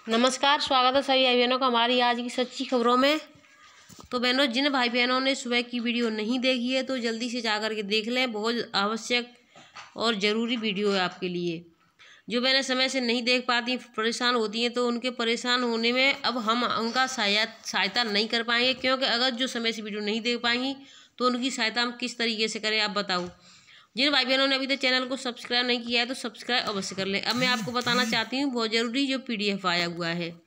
नमस्कार, स्वागत है सभी भाई बहनों का हमारी आज की सच्ची खबरों में। तो बहनों, जिन भाई बहनों ने सुबह की वीडियो नहीं देखी है तो जल्दी से जा कर के देख लें। बहुत आवश्यक और ज़रूरी वीडियो है आपके लिए। जो बहनें समय से नहीं देख पाती, परेशान होती हैं, तो उनके परेशान होने में अब हम उनका सहायता नहीं कर पाएंगे, क्योंकि अगर जो समय से वीडियो नहीं देख पाएंगी तो उनकी सहायता हम किस तरीके से करें, आप बताओ। जिन भाई बहनों ने अभी तक चैनल को सब्सक्राइब नहीं किया है तो सब्सक्राइब अवश्य कर लें। अब मैं आपको बताना चाहती हूँ बहुत ज़रूरी जो PDF आया हुआ है।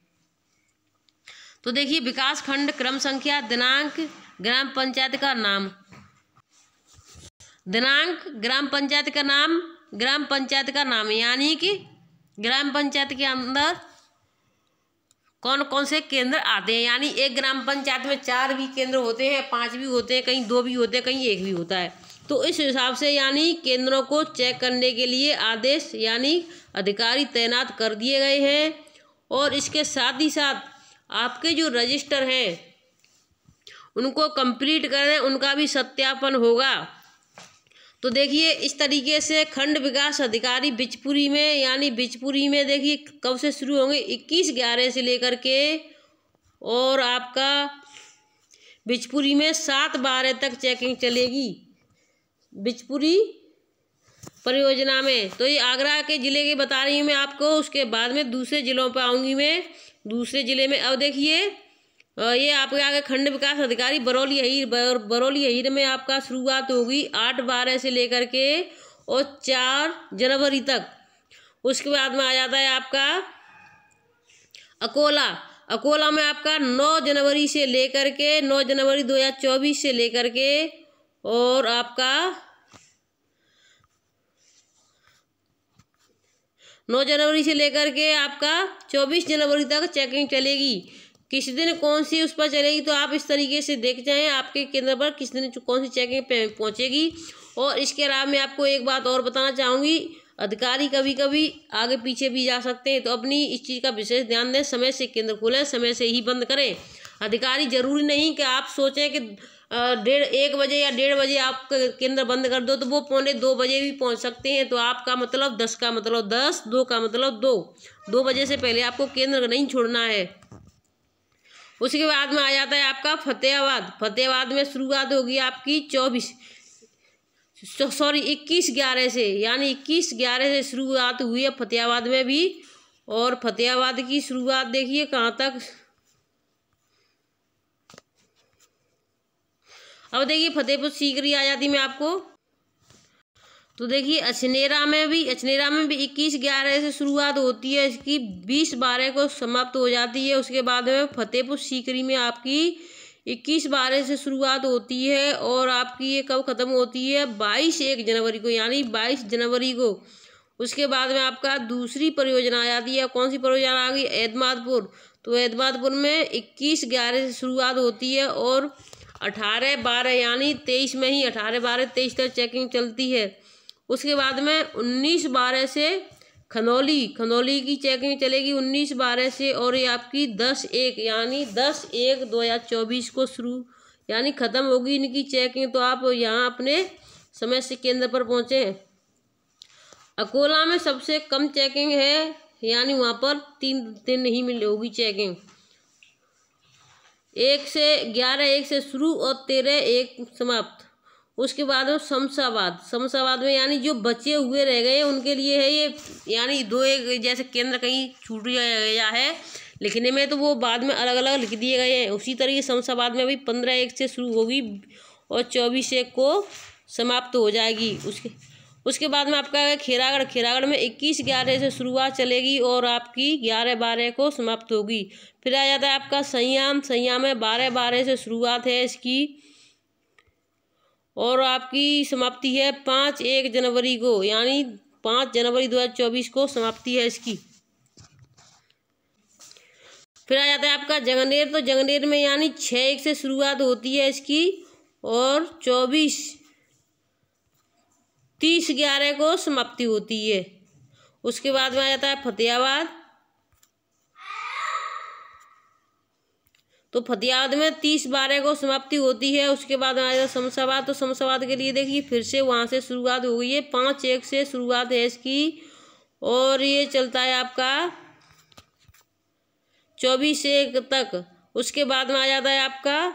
तो देखिए, विकास खंड, क्रम संख्या, दिनांक, ग्राम पंचायत का नाम, दिनांक, ग्राम पंचायत का नाम, ग्राम पंचायत का नाम, यानी कि ग्राम पंचायत के अंदर कौन कौन से केंद्र आते हैं। यानी एक ग्राम पंचायत में 4 भी केंद्र होते हैं, 5 भी होते हैं, कहीं 2 भी होते हैं, कहीं 1 भी होता है। तो इस हिसाब से यानी केंद्रों को चेक करने के लिए आदेश यानी अधिकारी तैनात कर दिए गए हैं। और इसके साथ ही साथ आपके जो रजिस्टर हैं उनको कंप्लीट करें, उनका भी सत्यापन होगा। तो देखिए, इस तरीके से खंड विकास अधिकारी बिचपुरी में, यानी बिचपुरी में देखिए कब से शुरू होंगे, 21/11 से लेकर के, और आपका बिचपुरी में 7/12 तक चेकिंग चलेगी बिचपुरी परियोजना में। तो ये आगरा के ज़िले की बता रही हूँ मैं आपको। उसके बाद में दूसरे ज़िलों पर आऊँगी मैं, दूसरे ज़िले में। अब देखिए, ये आपके आगे खंड विकास अधिकारी बरौली अहीर में आपका शुरुआत होगी 8/12 से लेकर के और 4 जनवरी तक। उसके बाद में आ जाता है आपका अकोला में आपका 9 जनवरी से लेकर के, 9 जनवरी 2024 से लेकर के, और आपका 9 जनवरी से लेकर के आपका 24 जनवरी तक चेकिंग चलेगी। किस दिन कौन सी उस पर चलेगी तो आप इस तरीके से देख जाएं आपके केंद्र पर किस दिन कौन सी चेकिंग पहुंचेगी। और इसके अलावा मैं आपको एक बात और बताना चाहूँगी, अधिकारी कभी कभी आगे पीछे भी जा सकते हैं, तो अपनी इस चीज़ का विशेष ध्यान दें। समय से केंद्र खोलें, समय से ही बंद करें। अधिकारी जरूरी नहीं कि आप सोचें कि 1 बजे या 1:30 बजे आप केंद्र बंद कर दो, तो वो 1:45-2 बजे भी पहुंच सकते हैं। तो आपका मतलब 10 का मतलब 10, 2 का मतलब 2 बजे से पहले आपको केंद्र नहीं छोड़ना है। उसके बाद में आ जाता है आपका फतेहाबाद में शुरुआत होगी आपकी 21/11 से, यानी 21/11 से शुरुआत हुई है फतेहाबाद में भी। और फतेहाबाद की शुरुआत देखिए कहाँ तक। अब देखिए, फतेहपुर सीकरी आ जाती मैं आपको। तो देखिए, अछनेरा में भी 21/11 से शुरुआत होती है इसकी, 20/12 को समाप्त हो जाती है। उसके बाद में फतेहपुर सीकरी में आपकी 21/12 से शुरुआत होती है और आपकी ये कब ख़त्म होती है, 22 जनवरी को, यानी 22 जनवरी को। उसके बाद में आपका दूसरी परियोजना आ जाती है। कौन सी परियोजना आ गई, एतमादपुर। तो एतमादपुर में 21/11 से शुरुआत होती है और 18/12 यानी 23 में ही 18/12-23 तक चेकिंग चलती है। उसके बाद में 19/12 से खनौली की चेकिंग चलेगी 19/12 से, और ये आपकी 10/1 यानी 10/1/2024 को शुरू यानी ख़त्म होगी इनकी चेकिंग। तो आप यहाँ अपने समय से केंद्र पर पहुँचे। अकोला में सबसे कम चेकिंग है, यानी वहाँ पर 3 दिन ही होगी चेकिंग। 1 से शुरू और 13/1 समाप्त। उसके बाद में शमशाबाद में, यानी जो बचे हुए रह गए उनके लिए है ये, यानी 2-1 जैसे केंद्र कहीं छूट गया है लिखने में, तो वो बाद में अलग अलग लिख दिए गए हैं। उसी तरीके शमशाबाद में भी 15/1 से शुरू होगी और 24/1 को समाप्त हो जाएगी। उसके बाद में आपका है खेरागढ़ में 21/11 से शुरुआत चलेगी और आपकी 11/12 को समाप्त होगी। फिर आ जाता है आपका संयाम में 12/12 से शुरुआत है इसकी और आपकी समाप्ति है 5-1 जनवरी को, यानी 5 जनवरी 2024 को समाप्ति है इसकी। फिर आ जाता है आपका जंगनेर। तो जंगनेर में यानी 6-1 से शुरुआत होती है इसकी और 30/11 को समाप्ति होती है। उसके बाद में आ जाता है फतेहाबाद। तो फतेहाबाद में 30/12 को समाप्ति होती है। उसके बाद आ जाता है शमशाबाद। तो शमशाबाद के लिए देखिए फिर से वहाँ से शुरुआत हो गई है, 5-1 से शुरुआत है इसकी और ये चलता है आपका 24 तक। उसके बाद में आ जाता है आपका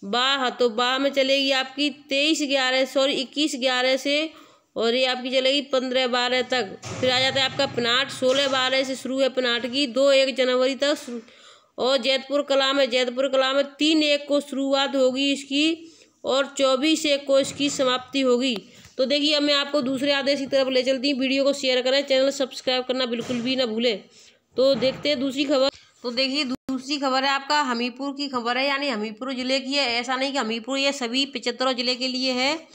बाह, तो बाह में चलेगी आपकी 21/11 से, और ये आपकी चलेगी 15/12 तक। फिर आ जाता है आपका पनाट, 16/12 से शुरू है पनाट की, 2-1 जनवरी तक। और जैतपुर कला में 3-1 को शुरुआत होगी इसकी, और 24-1 को इसकी समाप्ति होगी। तो देखिए अब मैं आपको दूसरे आदेश की तरफ ले चलती हूँ। वीडियो को शेयर करें, चैनल सब्सक्राइब करना बिल्कुल भी ना भूलें। तो देखते हैं दूसरी खबर। तो देखिए दूसरी खबर है आपका हमीरपुर की खबर है, यानी हमीरपुर जिले की है। ऐसा नहीं कि हमीरपुर ये सभी 75 जिले के लिए है।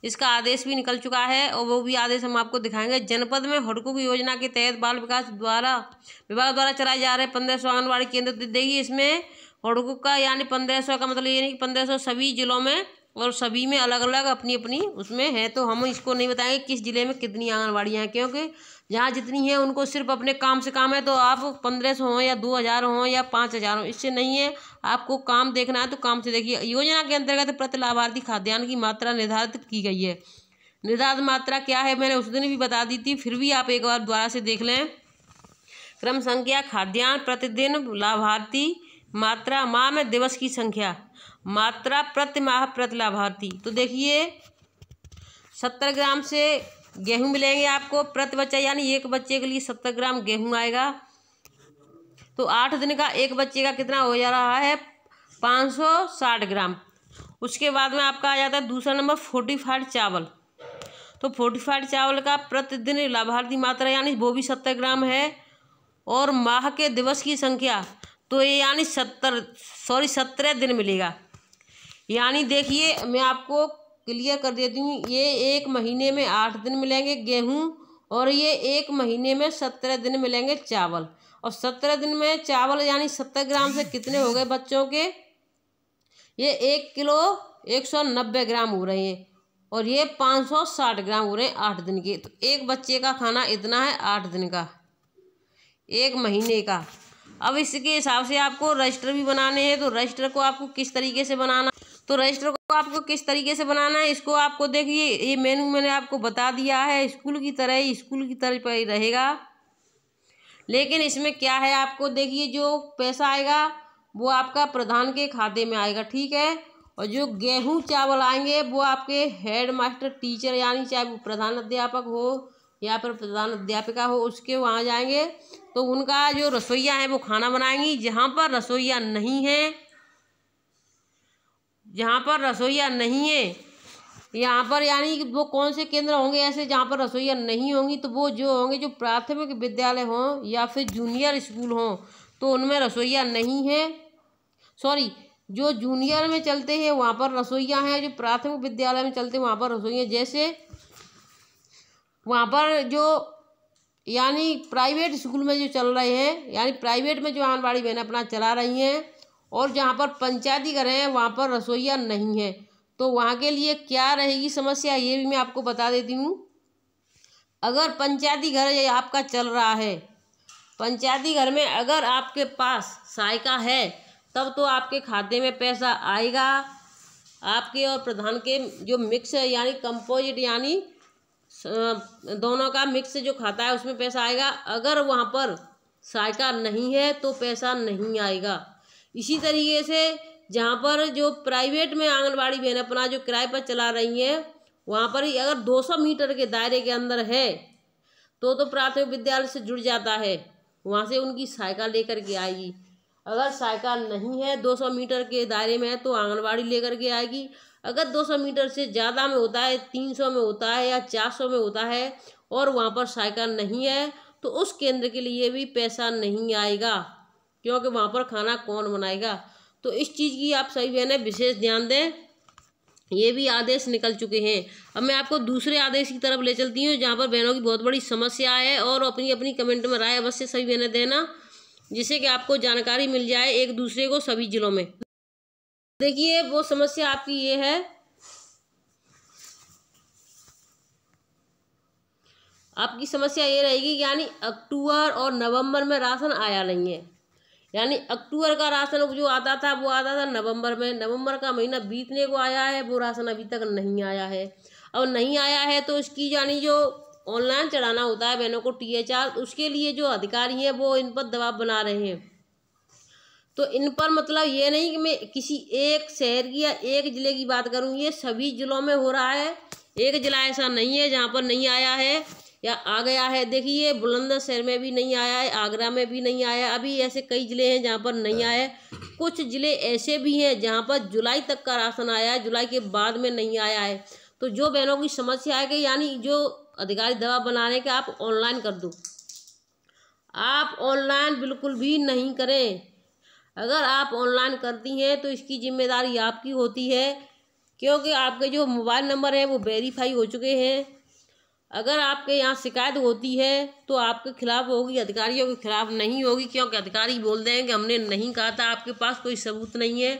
इसका आदेश भी निकल चुका है और वो भी आदेश हम आपको दिखाएंगे। जनपद में हुडकुक योजना के तहत बाल विकास विभाग द्वारा चलाए जा रहे 1500 आंगनबाड़ी केंद्र। देखिए इसमें हुडकुक का यानी 1500 का मतलब ये नहीं कि 1500 सभी जिलों में, और सभी में अलग अलग अपनी अपनी उसमें है। तो हम इसको नहीं बताएंगे किस जिले में कितनी आंगनबाड़ियाँ हैं, क्योंकि जहाँ जितनी है उनको सिर्फ अपने काम से काम है। तो आप 1500 हों या 2000 हों या 5000 हों, इससे नहीं है। आपको काम देखना है तो काम से देखिए। योजना के अंतर्गत प्रति लाभार्थी खाद्यान्न की मात्रा निर्धारित की गई है। निर्धारित मात्रा क्या है मैंने उस दिन भी बता दी थी, फिर भी आप एक बार दोबारा से देख लें। क्रम संख्या खाद्यान्न प्रतिदिन लाभार्थी, मात्रा माह में दिवस की संख्या, मात्रा प्रति माह प्रति लाभार्थी। तो देखिए 70 ग्राम से गेहूं मिलेंगे आपको प्रति बच्चा, यानी एक बच्चे के लिए 70 ग्राम गेहूं आएगा। तो 8 दिन का एक बच्चे का कितना हो जा रहा है, 560 ग्राम। उसके बाद में आपका आ जाता है दूसरा नंबर फोर्टिफाइड चावल। तो फोर्टिफाइड चावल का प्रतिदिन लाभार्थी मात्रा यानी वो भी 70 ग्राम है, और माह के दिवस की संख्या तो ये यानी 17 दिन मिलेगा। यानी देखिए मैं आपको क्लियर कर देती हूँ, ये एक महीने में 8 दिन मिलेंगे गेहूं, और ये एक महीने में 17 दिन मिलेंगे चावल। और 17 दिन में चावल यानी 70 ग्राम से कितने हो गए बच्चों के, ये 1 किलो 190 ग्राम हो रहे हैं, और ये 560 ग्राम हो रहे हैं 8 दिन के। तो एक बच्चे का खाना इतना है 8 दिन का, एक महीने का। अब इसके हिसाब से आपको रजिस्टर भी बनाने हैं। तो रजिस्टर को आपको किस तरीके से बनाना, है इसको आपको देखिए, ये मेनू मैंने आपको बता दिया है। स्कूल की तरह पर ही रहेगा, लेकिन इसमें क्या है आपको देखिए, जो पैसा आएगा वो आपका प्रधान के खाते में आएगा, ठीक है। और जो गेहूं चावल आएंगे वो आपके हेड मास्टर टीचर, यानी चाहे वो प्रधान अध्यापक हो या फिर प्रधान अध्यापिका हो, उसके वहाँ जाएंगे। तो उनका जो रसोइया है वो खाना बनाएंगी। जहाँ पर रसोइया नहीं है, यहाँ पर यानी वो कौन से केंद्र होंगे ऐसे जहाँ पर रसोइया नहीं होंगी, तो वो जो होंगे जो प्राथमिक विद्यालय हों या फिर जूनियर स्कूल हों, तो उनमें रसोइया नहीं है। सॉरी, जो जूनियर में चलते हैं वहाँ पर रसोइया हैं, जो प्राथमिक विद्यालय में चलते हैं वहाँ पर रसोइया। जैसे वहाँ पर जो यानी प्राइवेट स्कूल में जो चल रहे हैं, यानी प्राइवेट में जो आंगनबाड़ी बहनें अपना चला रही हैं, और जहाँ पर पंचायती घर हैं वहाँ पर रसोइया नहीं है। तो वहाँ के लिए क्या रहेगी समस्या, ये भी मैं आपको बता देती हूँ। अगर पंचायती घर आपका चल रहा है, पंचायती घर में अगर आपके पास सहायिका है, तब तो आपके खाते में पैसा आएगा। आपके और प्रधान के जो मिक्स है यानी कंपोजिट, यानी दोनों का मिक्स जो खाता है उसमें पैसा आएगा। अगर वहाँ पर सहायिका नहीं है तो पैसा नहीं आएगा। इसी तरीके से जहाँ पर जो प्राइवेट में आंगनबाड़ी बहन अपना जो किराए पर चला रही हैं, वहाँ पर ही अगर 200 मीटर के दायरे के अंदर है तो प्राथमिक विद्यालय से जुड़ जाता है, वहाँ से उनकी सहायिका लेकर के आएगी। अगर सहायिका नहीं है 200 मीटर के दायरे में है तो आंगनबाड़ी लेकर के आएगी। अगर 200 मीटर से ज़्यादा में होता है, 300 में होता है या 400 में होता है, और वहाँ पर सहायिका नहीं है, तो उस केंद्र के लिए भी पैसा नहीं आएगा, क्योंकि वहाँ पर खाना कौन बनाएगा। तो इस चीज़ की आप सभी बहनें विशेष ध्यान दें। ये भी आदेश निकल चुके हैं। अब मैं आपको दूसरे आदेश की तरफ ले चलती हूँ, जहाँ पर बहनों की बहुत बड़ी समस्या है, और अपनी अपनी कमेंट में राय अवश्य सभी बहनें देना, जिससे कि आपको जानकारी मिल जाए एक दूसरे को सभी जिलों में। देखिए वो समस्या आपकी ये है, आपकी समस्या ये रहेगी यानी अक्टूबर और नवंबर में राशन आया नहीं है। यानी अक्टूबर का राशन जो आता था वो आता था नवंबर में, नवंबर का महीना बीतने को आया है, वो राशन अभी तक नहीं आया है। और नहीं आया है तो इसकी यानी जो ऑनलाइन चढ़ाना होता है बहनों को THR, उसके लिए जो अधिकारी हैं वो इन पर दबाव बना रहे हैं। तो इन पर मतलब ये नहीं कि मैं किसी एक शहर की या एक ज़िले की बात करूँ, ये सभी ज़िलों में हो रहा है। एक ज़िला ऐसा नहीं है जहाँ पर नहीं आया है या आ गया है। देखिए बुलंदशहर में भी नहीं आया है, आगरा में भी नहीं आया, अभी ऐसे कई ज़िले हैं जहाँ पर नहीं आया है। कुछ ज़िले ऐसे भी हैं जहाँ पर जुलाई तक का राशन आया है, जुलाई के बाद में नहीं आया है। तो जो बहनों की समस्या है कि यानी जो अधिकारी दबाव बना रहे हैं कि आप ऑनलाइन कर दो, आप ऑनलाइन बिल्कुल भी नहीं करें। अगर आप ऑनलाइन करती हैं तो इसकी जिम्मेदारी आपकी होती है, क्योंकि आपके जो मोबाइल नंबर हैं वो वेरीफाई हो चुके हैं। अगर आपके यहाँ शिकायत होती है तो आपके खिलाफ होगी, अधिकारियों के खिलाफ नहीं होगी, क्योंकि अधिकारी बोल दें कि हमने नहीं कहा था, आपके पास कोई सबूत नहीं है।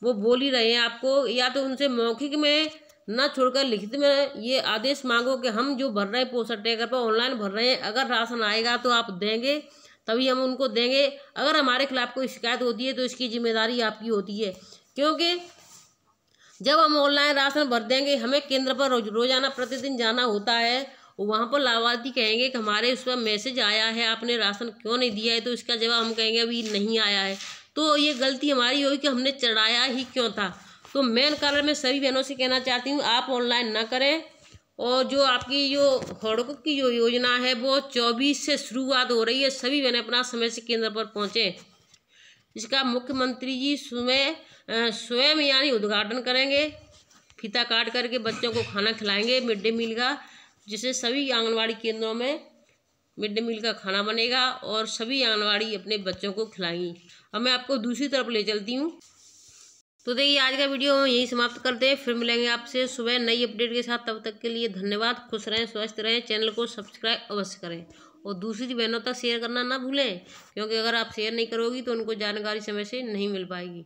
वो बोल ही रहे हैं आपको, या तो उनसे मौखिक में ना छोड़कर लिखित में ये आदेश मांगो कि हम जो भर रहे हैं पोस्टर टैगर पर ऑनलाइन भर रहे हैं, अगर राशन आएगा तो आप देंगे, तभी हम उनको देंगे। अगर हमारे खिलाफ कोई शिकायत होती है तो इसकी जिम्मेदारी आपकी होती है, क्योंकि जब हम ऑनलाइन राशन भर देंगे, हमें केंद्र पर रोजाना प्रतिदिन जाना होता है। वहाँ पर लाभार्थी कहेंगे कि हमारे उस पर मैसेज आया है, आपने राशन क्यों नहीं दिया है, तो इसका जवाब हम कहेंगे अभी नहीं आया है। तो ये गलती हमारी होगी कि हमने चढ़ाया ही क्यों था। तो मेन कारण मैं सभी बहनों से कहना चाहती हूँ, आप ऑनलाइन ना करें। और जो आपकी जो हड़कों की जो योजना है वो 24 से शुरुआत हो रही है, सभी बहनें अपना समय से केंद्र पर पहुँचें। इसका मुख्यमंत्री जी स्वयं यानी उद्घाटन करेंगे, फीता काट करके बच्चों को खाना खिलाएंगे मिड डे मील का, जिससे सभी आंगनवाड़ी केंद्रों में मिड डे मील का खाना बनेगा और सभी आंगनवाड़ी अपने बच्चों को खिलाएंगी। अब मैं आपको दूसरी तरफ ले चलती हूँ। तो देखिए आज का वीडियो हम यहीं समाप्त करते हैं, फिर मिलेंगे आपसे सुबह नई अपडेट के साथ। तब तक के लिए धन्यवाद, खुश रहें, स्वस्थ रहें, चैनल को सब्सक्राइब अवश्य करें और दूसरी बहनों तक शेयर करना ना भूलें, क्योंकि अगर आप शेयर नहीं करोगी तो उनको जानकारी समय से नहीं मिल पाएगी।